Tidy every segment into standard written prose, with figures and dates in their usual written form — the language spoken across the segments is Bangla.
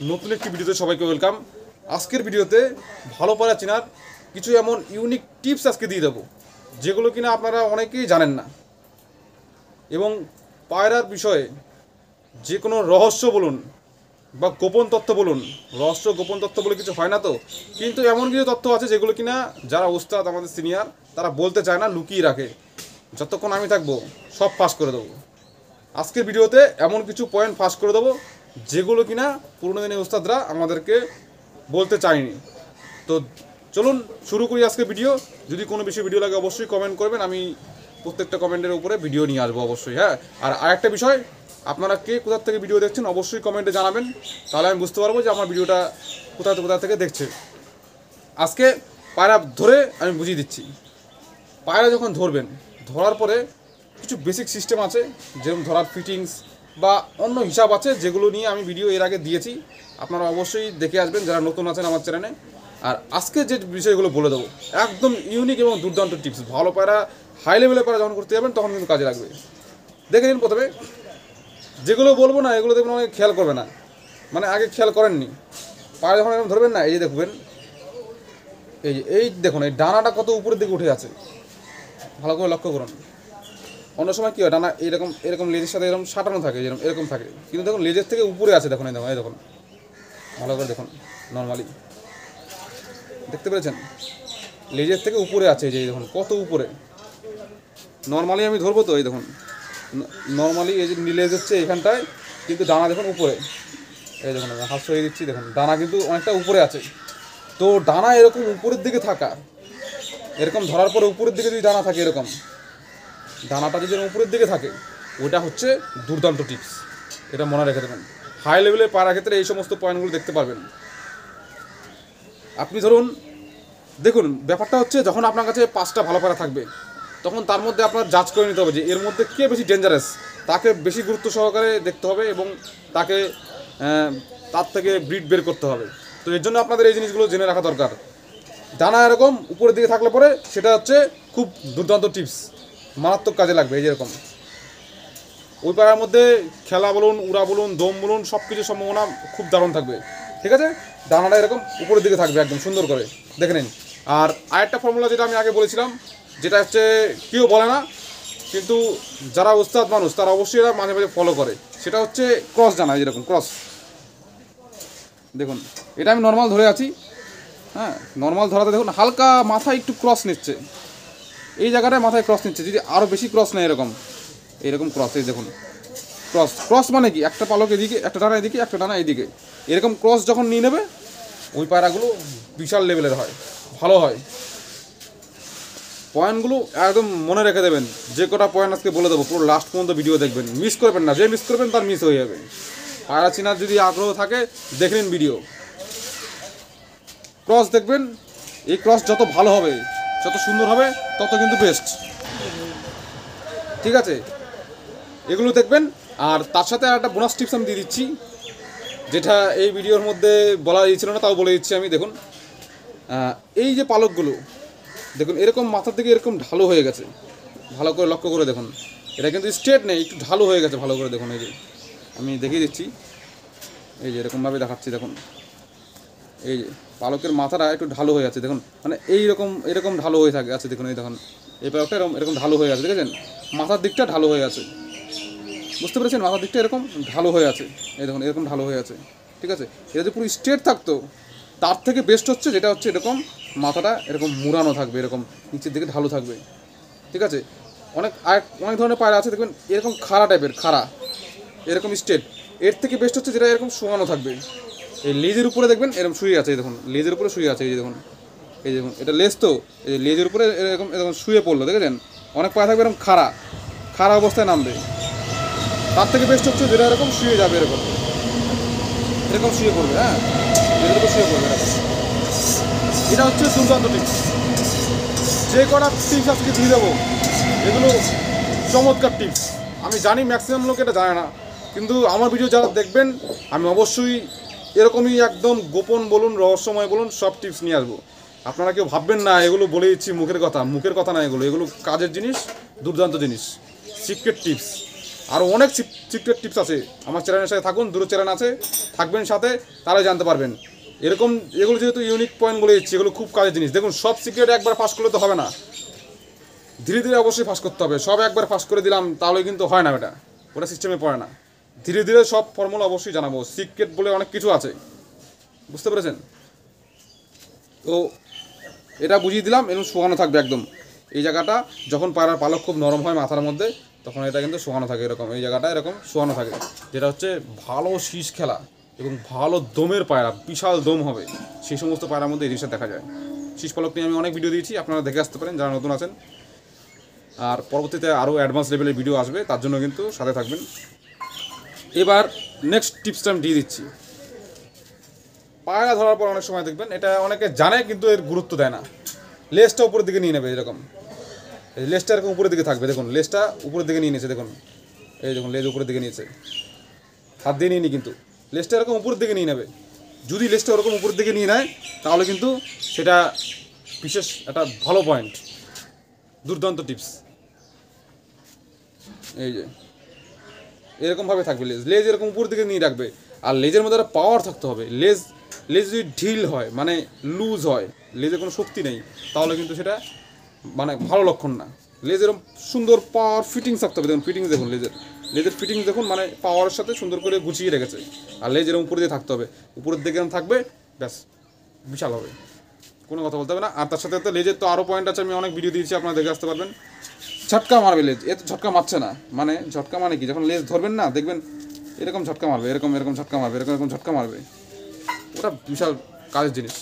নতুন একটি ভিডিওতে সবাইকে ওয়েলকাম। আজকের ভিডিওতে ভালো পায়রা চেনার কিছু এমন ইউনিক টিপস আজকে দিয়ে দেবো, যেগুলো কিনা আপনারা অনেকেই জানেন না। এবং পায়রার বিষয়ে যে কোনো রহস্য বলুন বা গোপন তথ্য বলুন, রহস্য গোপন তথ্য বলে কিছু হয় না তো, কিন্তু এমন কিছু তথ্য আছে যেগুলো কিনা যারা ওস্তাদ, আমাদের সিনিয়র, তারা বলতে চায় না, লুকিয়ে রাখে। যতক্ষণ আমি থাকবো সব ফাঁস করে দেবো। আজকের ভিডিওতে এমন কিছু পয়েন্ট ফাঁস করে দেবো যেগুলো কিনা পুরোনো দিনের ওস্তাদরা আমাদেরকে বলতে চায়নি। তো চলুন শুরু করি আজকে ভিডিও। যদি কোনো বিষয়ে ভিডিও লাগে অবশ্যই কমেন্ট করবেন, আমি প্রত্যেকটা কমেন্টের উপরে ভিডিও নিয়ে আসবো অবশ্যই। হ্যাঁ, আর আরেকটা বিষয়, আপনারা কে কোথা থেকে ভিডিও দেখছেন অবশ্যই কমেন্টে জানাবেন, তাহলে আমি বুঝতে পারবো যে আমার ভিডিওটা কোথা থেকে দেখছে। আজকে পায়রা ধরে আমি বুঝিয়ে দিচ্ছি। পায়রা যখন ধরবেন, ধরার পরে কিছু বেসিক সিস্টেম আছে, যেরকম ধরার ফিটিংস বা অন্য হিসাব আছে, যেগুলো নিয়ে আমি ভিডিও এর আগে দিয়েছি। আপনারা অবশ্যই দেখে আসবেন যারা নতুন আছেন আমার চ্যানেলে। আর আজকে যে বিষয়গুলো বলে দেবো একদম ইউনিক এবং দুর্দান্ত টিপস। ভালো পায়রা, হাই লেভেলের পায়রা যখন করতে যাবেন তখন কিন্তু কাজে লাগবে। দেখে নিন প্রথমে যেগুলো বলবো না, এগুলো দেখবেন অনেক খেয়াল করবে না, মানে আগে খেয়াল করেননি। পায়রা যখন এরকম ধরবেন না, এই যে দেখবেন, এই দেখুন এই ডানাটা কত উপরের দিকে উঠে আছে, ভালো করে লক্ষ্য করুন। অন্য সময় কী হয়, ডানা এরকম এরকম লেজের সাথে এরকম সাঁটানো থাকে, যেরকম এরকম থাকে, কিন্তু দেখুন লেজের থেকে উপরে আছে। দেখুন এই দেখুন ভালো করে দেখুন, নর্মালি দেখতে পেরেছেন, লেজের থেকে উপরে আছে। এই যে দেখুন কত উপরে। নর্মালি আমি ধরবো তো, এই দেখুন নর্মালি এই যে লেজ হচ্ছে এখানটায়, কিন্তু ডানা দেখুন উপরে। এই দেখুন আমি হাত সরিয়ে দিচ্ছি, দেখুন ডানা কিন্তু অনেকটা উপরে আছে। তো ডানা এরকম উপরের দিকে থাকা, এরকম ধরার পরে উপরের দিকে যদি ডানা থাকে, এরকম ডানাটা যদি উপরের দিকে থাকে, ওটা হচ্ছে দুর্দান্ত টিপস। এটা মনে রেখে দেবেন। হাই লেভেলে পায়রা ক্ষেত্রে এই সমস্ত পয়েন্টগুলো দেখতে পারবেন। আপনি ধরুন, দেখুন ব্যাপারটা হচ্ছে, যখন আপনার কাছে 5টা ভালো পায়রা থাকবে, তখন তার মধ্যে আপনার জাজ করে নিতে হবে যে এর মধ্যে কে বেশি ডেঞ্জারাস। তাকে বেশি গুরুত্ব সহকারে দেখতে হবে এবং তাকে তার থেকে ব্রিড বের করতে হবে। তো এর জন্য আপনাদের এই জিনিসগুলো জেনে রাখা দরকার। ডানা এরকম উপরের দিকে থাকলে পরে সেটা হচ্ছে খুব দুর্দান্ত টিপস, মারাত্মক কাজে লাগবে। এই যেরকম ওই পায়রার মধ্যে খেলা বলুন, উড়া বলুন, দম বলুন, সব কিছুর সম্ভাবনা খুব দারুণ থাকবে। ঠিক আছে, ডানাটা এরকম উপরের দিকে থাকবে একদম সুন্দর করে, দেখে নিন। আর আরেকটা ফর্মুলা যেটা আমি আগে বলেছিলাম, যেটা হচ্ছে কেউ বলে না, কিন্তু যারা ওস্তাদ মানুষ তারা অবশ্যই এরা মাঝে মাঝে ফলো করে, সেটা হচ্ছে ক্রস ডানা। যেরকম ক্রস দেখুন, এটা আমি নর্মাল ধরে আছি। হ্যাঁ, নর্মাল ধরাতে দেখুন হালকা মাথায় একটু ক্রস নিচ্ছে, এই জায়গাটায় মাথায় ক্রস নিচ্ছে। যদি আরও বেশি ক্রস নেয়, এরকম ক্রস, এই দেখুন ক্রস মানে কি, একটা পালক এদিকে, একটা ডানা এদিকে, একটা ডানা এদিকে, এরকম ক্রস যখন নিয়ে নেবে, ওই পায়রাগুলো বিশাল লেভেলের হয়, ভালো হয়। পয়েন্টগুলো একদম মনে রেখে দেবেন। যে কটা পয়েন্ট আজকে বলে দেবো, পুরো লাস্ট পর্যন্ত ভিডিও দেখবেন, মিস করবেন না। যে মিস করবেন তার মিস হয়ে যাবে। পায়রা চেনার যদি আগ্রহ থাকে দেখে নিন ভিডিও। ক্রস দেখবেন, এই ক্রস যত ভালো হবে, যত সুন্দর হবে, তত কিন্তু বেস্ট। ঠিক আছে, এগুলো দেখবেন। আর তার সাথে আর একটা বোনাস টিপস আমি দিয়ে দিচ্ছি, যেটা এই ভিডিওর মধ্যে বলা ছিল না, তাও বলে দিচ্ছি আমি। দেখুন এই যে পালকগুলো দেখুন, এরকম মাথার দিকে এরকম ঢালু হয়ে গেছে, ভালো করে লক্ষ্য করে দেখুন। এটা কিন্তু স্ট্রেট নেই, একটু ঢালু হয়ে গেছে, ভালো করে দেখুন। এই যে আমি দেখিয়ে দিচ্ছি, এই যে এরকমভাবে দেখাচ্ছি, দেখুন এই যে পালকের মাথাটা একটু ঢালু হয়ে আছে, দেখুন মানে এরকম ঢালু হয়ে থাকে আছে। দেখুন এই দেখুন এই পালকটা এরকম ঢালু হয়ে আছে, দেখেছেন মাথার দিকটা ঢালু হয়ে আছে, বুঝতে পেরেছেন? মাথার দিকটা এরকম ঢালু হয়ে আছে, এই দেখুন এরকম ঢালু হয়ে আছে। ঠিক আছে, এটা যদি পুরো স্ট্রেট থাকতো, তার থেকে বেস্ট হচ্ছে যেটা হচ্ছে এরকম মাথাটা এরকম মুড়ানো থাকবে, এরকম নিচের দিকে ঢালু থাকবে। ঠিক আছে, অনেক ধরনের পায়রা আছে দেখবেন এরকম খাড়া টাইপের, এরকম স্ট্রেট। এর থেকে বেস্ট হচ্ছে যেটা এরকম শোয়ানো থাকবে। এই লেজের উপরে দেখবেন এরকম শুয়ে আছে, এই দেখুন লেজের উপরে শুয়ে আছে, এই দেখুন এটা লেজ, তো এই লেজের উপরে এরকম শুয়ে পড়লো, দেখেছেন? অনেক পায়রা থাকবে এরকম খাড়া অবস্থায় নামবে। তার থেকে বেস্ট হচ্ছে যেটা এরকম শুয়ে যাবে, এরকম শুয়ে পড়বে। হ্যাঁ, লেজের উপর শুয়ে পড়বে এরকম। এটা হচ্ছে দুর্দান্ত টিপস। যে কটা টিপস আজকে দিয়ে দেবো, এগুলো চমৎকার টিপস। আমি জানি ম্যাক্সিমাম লোক এটা জানে না, কিন্তু আমার ভিডিও যারা দেখবেন, আমি অবশ্যই এরকমই একদম গোপন বলুন, রহস্যময় বলুন, সব টিপস নিয়ে আসবো। আপনারা কেউ ভাববেন না এগুলো বলে দিচ্ছি মুখের কথা না, এগুলো কাজের জিনিস, দুর্দান্ত জিনিস, সিক্রেট টিপস। আরও অনেক সিক্রেট টিপস আছে। আমার চ্যানেলের সাথে থাকুন, দুটো চ্যানেল আছে, থাকবেন সাথে, তারাই জানতে পারবেন। এরকম এগুলো যেহেতু ইউনিক পয়েন্টগুলো দিচ্ছি, এগুলো খুব কাজের জিনিস। দেখুন, সব সিক্রেট একবার ফাঁস করলে তো হবে না, ধীরে ধীরে অবশ্যই ফাঁস করতে হবে। সব একবার ফাঁস করে দিলাম তাহলে কিন্তু হয় না, ওটা সিস্টেমে পড়ে না। ধীরে ধীরে সব ফর্মুলা অবশ্যই জানাবো। সিক্রেট বলে অনেক কিছু আছে, বুঝতে পেরেছেন? তো এটা বুঝিয়ে দিলাম। এরকম শোয়ানো থাকবে একদম এই জায়গাটা। যখন পায়রার পালক খুব নরম হয় মাথার মধ্যে, তখন এটা কিন্তু শোয়ানো থাকে এরকম, এই জায়গাটা এরকম শোয়ানো থাকে, যেটা হচ্ছে ভালো শীষ খেলা এবং ভালো দমের পায়রা, বিশাল দম হবে, সেই সমস্ত পায়রার মধ্যে এই জিনিসটা দেখা যায়। শীষ পালক নিয়ে আমি অনেক ভিডিও দিয়েছি, আপনারা দেখে আসতে পারেন যারা নতুন আছেন। আর পরবর্তীতে আরও অ্যাডভান্স লেভেলের ভিডিও আসবে, তার জন্য কিন্তু সাথে থাকবেন। এবার নেক্সট টিপসটা আমি দিয়ে দিচ্ছি। পায়রা ধরার পর অনেক সময় দেখবেন, এটা অনেকে জানে কিন্তু এর গুরুত্ব দেয় না। লেজটা উপরের দিকে নিয়ে নেবে, এরকম লেজটা এরকম উপরের দিকে থাকবে। দেখুন লেজটা উপরের দিকে নিয়ে নিয়েছে, দেখুন এই দেখুন লেজ উপরের দিকে নিয়েছে, হাত দিয়ে নিয়ে নি, কিন্তু লেজটা এরকম উপরের দিকে নিয়ে নেবে। যদি লেজটা ওরকম উপরের দিকে নিয়ে নেয় তাহলে কিন্তু সেটা বিশেষ একটা ভালো পয়েন্ট, দুর্দান্ত টিপস। এই যে এরকমভাবে থাকবে লেজ, লেজ এরকম উপরের দিকে নিয়ে রাখবে। আর লেজের মধ্যে একটা পাওয়ার থাকতে হবে। লেজ যদি ঢিল হয়, মানে লুজ হয়, লেজে কোনো শক্তি নেই, তাহলে কিন্তু সেটা মানে ভালো লক্ষণ না। লেজ এরকম সুন্দর পাওয়ার ফিটিংস থাকতে হবে। দেখুন ফিটিংস দেখুন, লেজের ফিটিংস দেখুন, মানে পাওয়ারের সাথে সুন্দর করে গুছিয়ে রেখেছে। আর লেজ এরকম উপরে দিয়ে থাকতে হবে, উপরের দিকে এরকম থাকবে, ব্যাস বিশাল হবে, কোনো কথা বলতে হবে না। আর তার সাথে তো লেজের তো আরও পয়েন্ট আছে, আমি অনেক ভিডিও দিয়েছি, আপনারা দেখে আসতে পারবেন। ঝটকা মারবে লেজ, এ তো ঝটকা মারছে না, মানে ঝটকা মানে কি, যখন লেজ ধরবেন না দেখবেন এরকম ঝটকা মারবে, এরকম ঝটকা মারবে, এরকম ঝটকা মারবে, ওটা বিশাল কাজের জিনিস।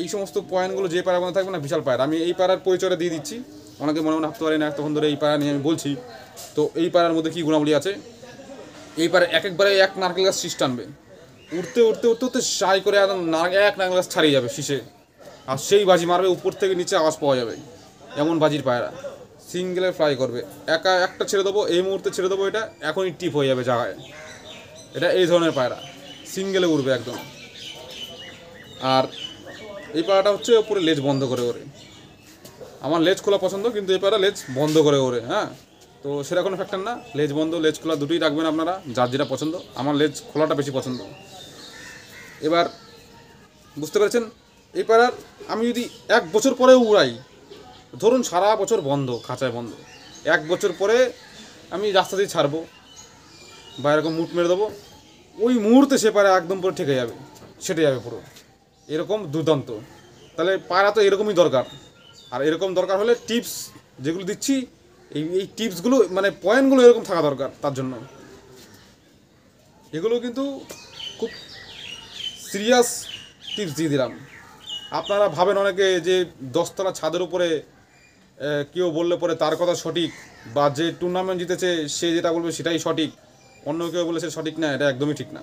এই সমস্ত পয়েন্টগুলো যে পায়রার মধ্যে থাকবে না, বিশাল পায়রা। আমি এই পায়রার পরিচয়টা দিয়ে দিচ্ছি, অনেকে মনে মনে ভাবতে পারি না তখন ধরে এই পায়রা নিয়ে আমি বলছি। তো এই পায়রার মধ্যে কী গুণাবলী আছে, এই পায়রা একবারে এক নারকেল গাছ শীষ টানবে, উঠতে উঠতে উঠতে উঠতে সাই করে একদম এক নারকেল গাছ ছাড়িয়ে যাবে শীষে, আর সেই বাজি মারবে, উপর থেকে নিচে আওয়াজ পাওয়া যাবে, এমন বাজির পায়রা। সিঙ্গেলে ফ্লাই করবে, একটা ছেড়ে দেবো, এই মুহূর্তে ছেড়ে দেবো, এটা এখনই টিপ হয়ে যাবে জায়গায়। এটা এই ধরনের পায়রা, সিঙ্গেলে উড়বে একদম। আর এই পায়রাটা হচ্ছে ওপরে লেজ বন্ধ করে ওরে। আমার লেজ খোলা পছন্দ, কিন্তু এই পায়রা লেজ বন্ধ করে ওরে। হ্যাঁ, তো সেটা কোনো ফ্যাক্টর না, লেজ বন্ধ লেজ খোলা দুটোই রাখবেন আপনারা, যার যেটা পছন্দ। আমার লেজ খোলাটা বেশি পছন্দ। এবার বুঝতে পেরেছেন, এই পায়রার আমি যদি 1 বছর পরে উড়াই, ধরুন সারা বছর বন্ধ, খাঁচায় বন্ধ, 1 বছর পরে আমি রাস্তা দিয়ে ছাড়বো বা এরকম মুট মেরে দেবো, ওই মুহূর্তে সে পায়রা একদম পুরো ঠেকে যাবে, সেটে যাবে পুরো, এরকম দুর্দান্ত। তাহলে পায়রা তো এরকমই দরকার। আর এরকম দরকার হলে টিপস যেগুলো দিচ্ছি, এই টিপসগুলো মানে পয়েন্টগুলো এরকম থাকা দরকার। তার জন্য এগুলো কিন্তু খুব সিরিয়াস টিপস দিয়ে দিলাম। আপনারা ভাবেন অনেকে যে 10তলা ছাদের উপরে কেউ বললে পরে তার কথা সঠিক, বা যে টুর্নামেন্ট জিতেছে সে যেটা বলবে সেটাই সঠিক, অন্য কেউ বলে সে সঠিক না, এটা একদমই ঠিক না।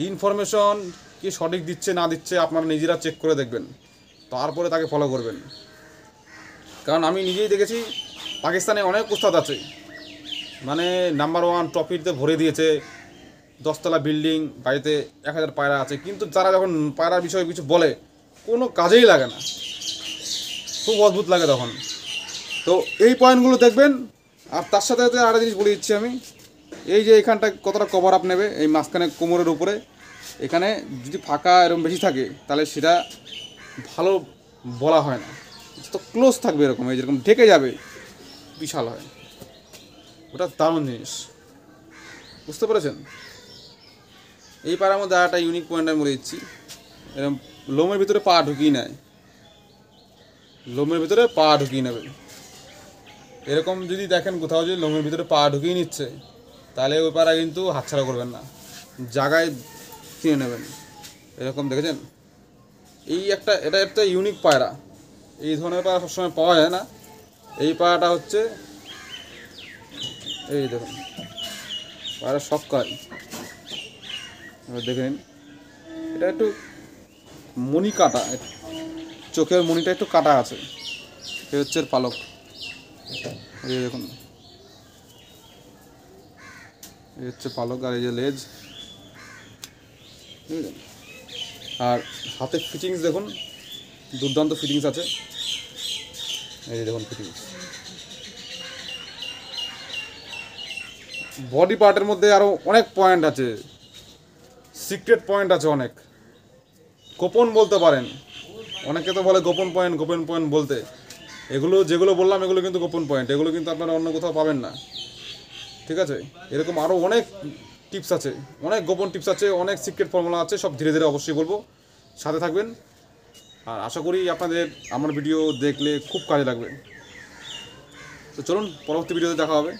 ইনফরমেশন কি সঠিক দিচ্ছে না দিচ্ছে আপনারা নিজেরা চেক করে দেখবেন, তারপরে তাকে ফলো করবেন। কারণ আমি নিজেই দেখেছি, পাকিস্তানে অনেক উস্তাদ আছে, মানে নাম্বার 1 ট্রফিতে ভরে দিয়েছে, 10তলা বিল্ডিং, বাড়িতে 1000 পায়রা আছে, কিন্তু তারা যখন পায়রার বিষয়ে কিছু বলে কোনো কাজেই লাগে না, খুব অদ্ভুত লাগে তখন। তো এই পয়েন্টগুলো দেখবেন। আর তার সাথে সাথে আরেকটা জিনিস বলে দিচ্ছি আমি, এই যে এখানটা কতটা কভার আপ নেবে, এই মাঝখানে কোমরের উপরে এখানে যদি ফাঁকা এরকম বেশি থাকে তাহলে সেটা ভালো বলা হয় না, তো ক্লোজ থাকবে এরকম, এই যেরকম ঢেকে যাবে, বিশাল হয়, ওটা দারুণ জিনিস, বুঝতে পেরেছেন? এই পাড়ার মধ্যে একটা ইউনিক পয়েন্ট আমি বলে দিচ্ছি, এরকম লোমের ভিতরে পা ঢুকিয়ে নেয়, লোমের ভিতরে পা ঢুকিয়ে নেবে। এরকম যদি দেখেন কোথাও যদি লোমের ভিতরে পা ঢুকিয়ে নিচ্ছে, তাহলে ওই পাড়া কিন্তু হাতছাড়া করবেন না, জায়গায় কিনে নেবেন। এরকম দেখেছেন, এটা একটা ইউনিক পায়রা, এই ধরনের পায়রা সবসময় পাওয়া যায় না। এই পায়রাটা হচ্ছে, এই দেখুন পায়রা শখ করে, দেখে নিন, এটা একটু মণি কাটা, চোখের মণিটা একটু কাটা আছে, এই হচ্ছে পালক, এই দেখুন, এই হচ্ছে পালক, আর এই যে লেজ, বুঝলেন? আর হাতের ফিটিংস দেখুন, দুর্দান্ত ফিটিংস আছে, এই যে দেখুন ফিটিংস, বডি পার্টের মধ্যে আরও অনেক পয়েন্ট আছে, সিক্রেট পয়েন্ট আছে অনেক, গোপন বলতে পারেন। অনেকে তো বলে গোপন পয়েন্ট বলতে, এগুলো যেগুলো বললাম এগুলো কিন্তু গোপন পয়েন্ট, এগুলো কিন্তু আপনারা অন্য কোথাও পাবেন না, ঠিক আছে? এরকম আরও অনেক টিপস আছে, অনেক গোপন টিপস আছে, অনেক সিক্রেট ফর্মুলা আছে, সব ধীরে ধীরে অবশ্যই বলবো, সাথে থাকবেন। আর আশা করি আপনাদের আমার ভিডিও দেখলে খুব কাজে লাগবে। তো চলুন পরবর্তী ভিডিওতে দেখা হবে।